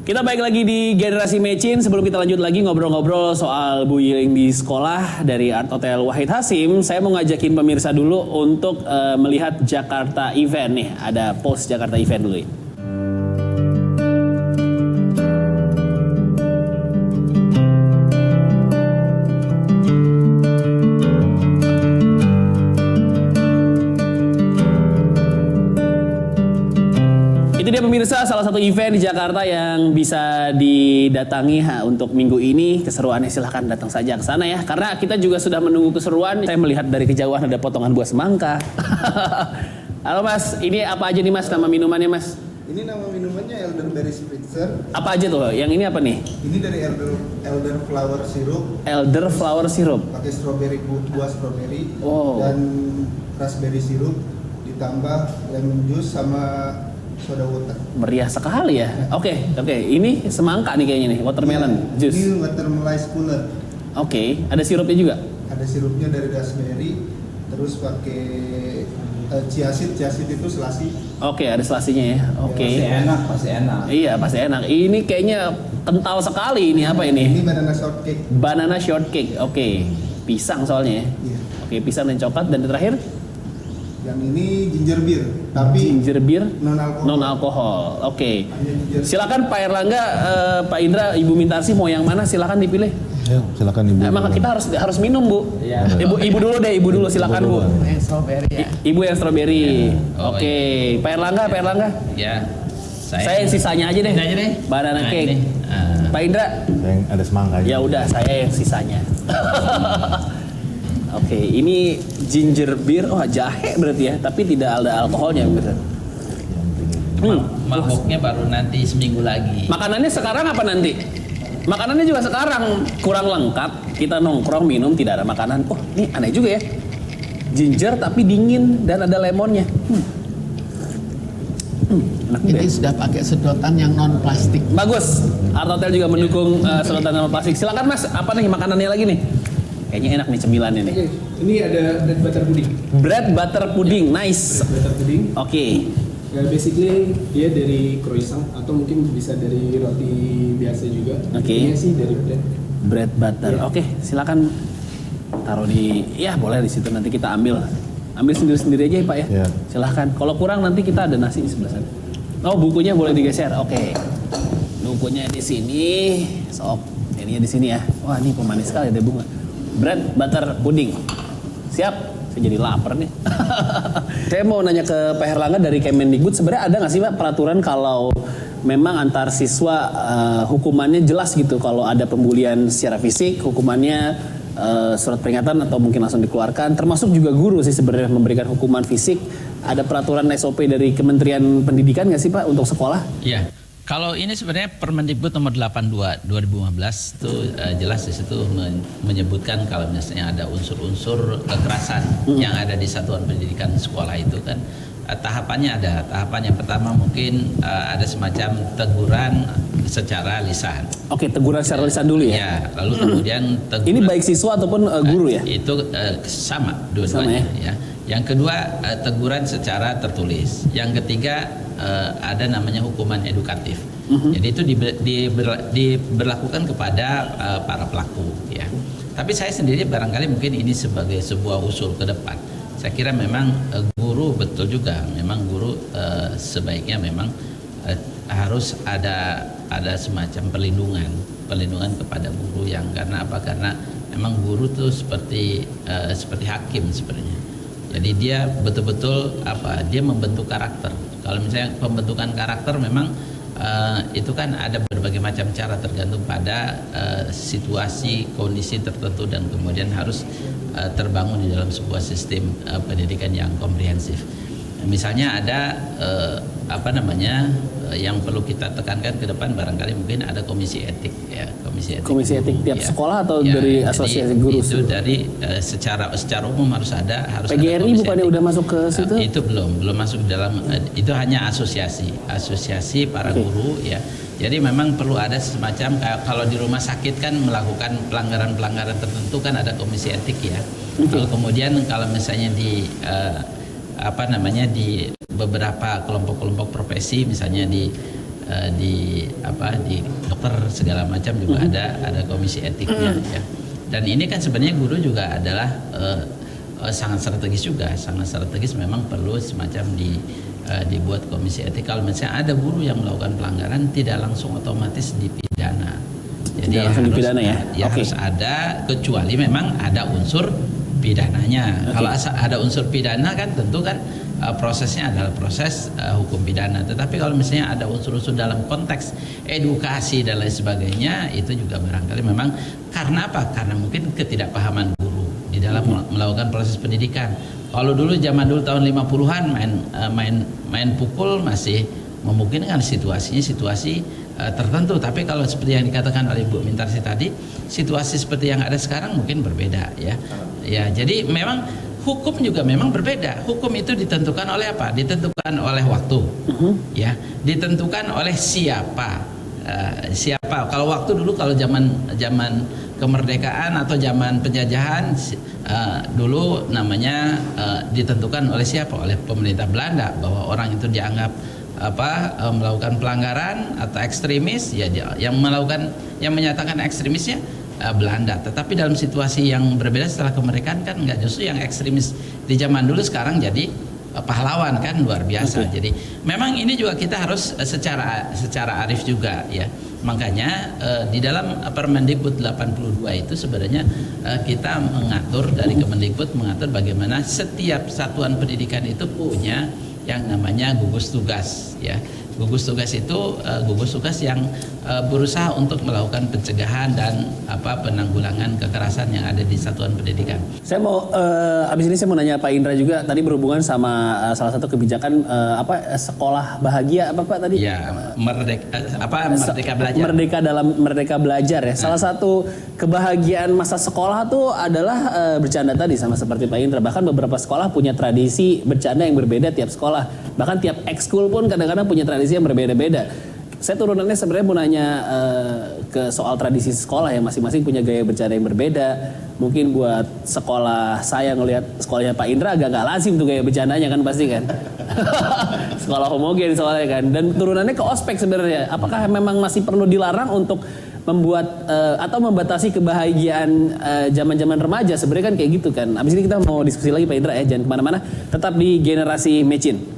Kita balik lagi di Generasi Mecin. Sebelum kita lanjut lagi ngobrol-ngobrol soal bullying di sekolah dari Art Hotel Wahid Hasim, saya mau ngajakin pemirsa dulu untuk melihat Jakarta Event nih. Ada post Jakarta Event dulu ya. Itu dia pemirsa, salah satu event di Jakarta yang bisa didatangi untuk minggu ini. Keseruannya silahkan datang saja ke sana ya. Karena kita juga sudah menunggu keseruan. Saya melihat dari kejauhan ada potongan buah semangka. Halo Mas, ini apa aja nih Mas nama minumannya Mas? Ini nama minumannya Elderberry Spritzer. Apa aja tuh? Yang ini apa nih? Ini dari Elder Flower Syrup. Elder Flower Syrup. Pakai strawberry, buah strawberry Wow. dan raspberry syrup, ditambah lemon juice sama soda water. Meriah sekali ya. Oke. Ini semangka nih kayaknya nih, watermelon juice. Ini watermelon cooler. Oke, ada sirupnya juga. Ada sirupnya dari raspberry, terus pakai chia seed itu selasi. Oke, ada selasinya ya. Oke. Pasti enak. Iya, pasti enak. Ini kayaknya kental sekali. Ini apa ini? Ini banana shortcake. Banana shortcake. Oke. Pisang soalnya ya. Iya. Oke, pisang dan coklat. Dan terakhir Yang ini ginger beer, tapi ginger beer non alkohol. non alkohol. Oke. Hanya ginger. Silakan Pak Erlangga, Pak Indra, Ibu Mintarsi mau yang mana? Silakan dipilih. Ya, silakan Ibu. Emang kita harus minum, Bu. Iya. Ibu dulu deh, Ibu dulu silakan, Bu. Yang strawberry ya. Ibu yang strawberry. Ya. Oh, Oke. Pak Erlangga. Ya. Saya yang sisanya aja deh. Ini aja deh. Banana Nah, cake. ini. Pak Indra. Yang ada semangka. Ya udah, saya yang sisanya. Oke, ini ginger beer, jahe berarti ya, tapi tidak ada alkoholnya bener. Mabuknya baru nanti seminggu lagi. Makanannya sekarang apa nanti? Makanannya juga sekarang kurang lengkap. Kita nongkrong minum tidak ada makanan. Oh, ini aneh juga ya. Ginger tapi dingin dan ada lemonnya. Enak juga Ini ya. sudah pakai sedotan yang non plastik. Bagus. Art Hotel juga mendukung sedotan sama plastik. Silakan Mas, apa nih makanannya lagi nih? Kayaknya enak nih cemilannya nih. Oke, ini ada bread butter pudding. Bread butter pudding, nice. Bread butter pudding. Oke. Ya, basically dia dari croissant atau mungkin bisa dari roti biasa juga. Oke. Ini sih dari bread. Bread butter. Iya. Oke, silakan taruh di, ya boleh di situ nanti kita ambil sendiri aja ya Pak ya. Iya. Silahkan. Kalau kurang nanti kita ada nasi di sebelah sana. Oh, bukunya boleh digeser. Oke. Bukunya di sini. Sok. Ininya di sini ya. Wah, ini pemanis sekali ada bunga. Bread butter pudding. Siap. Saya jadi lapar nih. Saya mau nanya ke Pak Herlangga dari Kemendikbud, sebenarnya ada nggak sih Pak peraturan kalau memang antar siswa hukumannya jelas gitu, kalau ada pembulian secara fisik hukumannya surat peringatan atau mungkin langsung dikeluarkan, termasuk juga guru sih sebenarnya memberikan hukuman fisik. Ada peraturan SOP dari Kementerian Pendidikan nggak sih Pak untuk sekolah? Iya. Kalau ini sebenarnya Permendikbud nomor 82 2015 itu jelas di situ menyebutkan kalau misalnya ada unsur-unsur kekerasan yang ada di satuan pendidikan sekolah itu kan tahapannya ada. Tahapan yang pertama mungkin ada semacam teguran secara lisan. Oke, teguran secara lisan dulu ya. Ya, lalu kemudian teguran. Ini baik siswa ataupun guru ya? Itu sama dua-duanya ya. Yang kedua teguran secara tertulis. Yang ketiga ada namanya hukuman edukatif. Jadi itu diberlakukan kepada para pelaku ya. Tapi saya sendiri barangkali mungkin ini sebagai sebuah usul ke depan. Saya kira memang guru betul juga. Memang guru sebaiknya memang harus ada semacam perlindungan kepada guru yang karena apa? Karena memang guru tuh seperti hakim sebenarnya. Jadi dia betul-betul dia membentuk karakter. Kalau misalnya pembentukan karakter memang itu kan ada berbagai macam cara tergantung pada situasi, kondisi tertentu dan kemudian harus terbangun di dalam sebuah sistem pendidikan yang komprehensif. Misalnya ada yang perlu kita tekankan ke depan barangkali mungkin ada komisi etik ya, komisi etik tiap ya. sekolah atau Ya, dari asosiasi guru? Itu dari secara umum harus ada PGRI komisi bukannya etik. udah masuk ke situ? Itu belum masuk dalam itu hanya asosiasi para guru ya. Jadi memang perlu ada semacam kalau di rumah sakit kan melakukan pelanggaran tertentu kan ada komisi etik ya. Lalu kemudian kalau misalnya di di beberapa kelompok-kelompok profesi misalnya di di dokter segala macam juga ada komisi etiknya ya. Dan ini kan sebenarnya guru juga adalah sangat strategis memang perlu semacam dibuat komisi etik. Kalau misalnya ada guru yang melakukan pelanggaran tidak langsung otomatis dipidana. Jadi dipidana ya. Harus ada, kecuali memang ada unsur pidananya. Kalau ada unsur pidana kan tentu kan prosesnya adalah proses hukum pidana. Tetapi kalau misalnya ada unsur-unsur dalam konteks edukasi dan lain sebagainya, itu juga barangkali memang karena apa? Karena mungkin ketidakpahaman guru di dalam melakukan proses pendidikan. Kalau dulu zaman dulu tahun 50-an main pukul masih memungkinkan situasi tertentu. Tapi kalau seperti yang dikatakan oleh Bu Mintarsi tadi, situasi seperti yang ada sekarang mungkin berbeda ya. Ya, jadi memang hukum juga memang berbeda. Hukum itu ditentukan oleh apa? Ditentukan oleh waktu, ya. Ditentukan oleh siapa. Siapa? Kalau waktu dulu, kalau zaman kemerdekaan atau zaman penjajahan, dulu namanya ditentukan oleh siapa? Oleh pemerintah Belanda, bahwa orang itu dianggap melakukan pelanggaran atau ekstremis, ya yang menyatakan ekstremisnya Belanda. Tetapi dalam situasi yang berbeda setelah kemerdekaan kan enggak, justru yang ekstremis di zaman dulu sekarang jadi pahlawan kan, luar biasa. Jadi memang ini juga kita harus secara arif juga ya. Makanya di dalam Permendikbud 82 itu sebenarnya kita mengatur dari Kemendikbud mengatur bagaimana setiap satuan pendidikan itu punya yang namanya gugus tugas ya. Gugus tugas itu gugus tugas yang berusaha untuk melakukan pencegahan dan penanggulangan kekerasan yang ada di satuan pendidikan. Saya mau abis ini saya mau nanya Pak Indra juga, tadi berhubungan sama salah satu kebijakan sekolah bahagia Pak tadi? Ya, merdeka belajar. Merdeka belajar ya. Salah satu kebahagiaan masa sekolah tuh adalah bercanda tadi, sama seperti Pak Indra. Bahkan beberapa sekolah punya tradisi bercanda yang berbeda tiap sekolah. Bahkan tiap ekskul pun kadang-kadang punya tradisi yang berbeda-beda. Saya turunannya sebenarnya mau nanya ke soal tradisi sekolah ya, masing-masing punya gaya bercanda yang berbeda. Mungkin buat sekolah saya ngelihat sekolahnya Pak Indra agak gak lazim tuh gaya bercandanya kan pasti kan. Sekolah homogen soalnya kan. Dan turunannya ke ospek sebenarnya. Apakah memang masih perlu dilarang untuk membuat atau membatasi kebahagiaan zaman-zaman remaja? Sebenarnya kan kayak gitu kan. Abis ini kita mau diskusi lagi Pak Indra ya, jangan kemana-mana. Tetap di Generasi Mecin.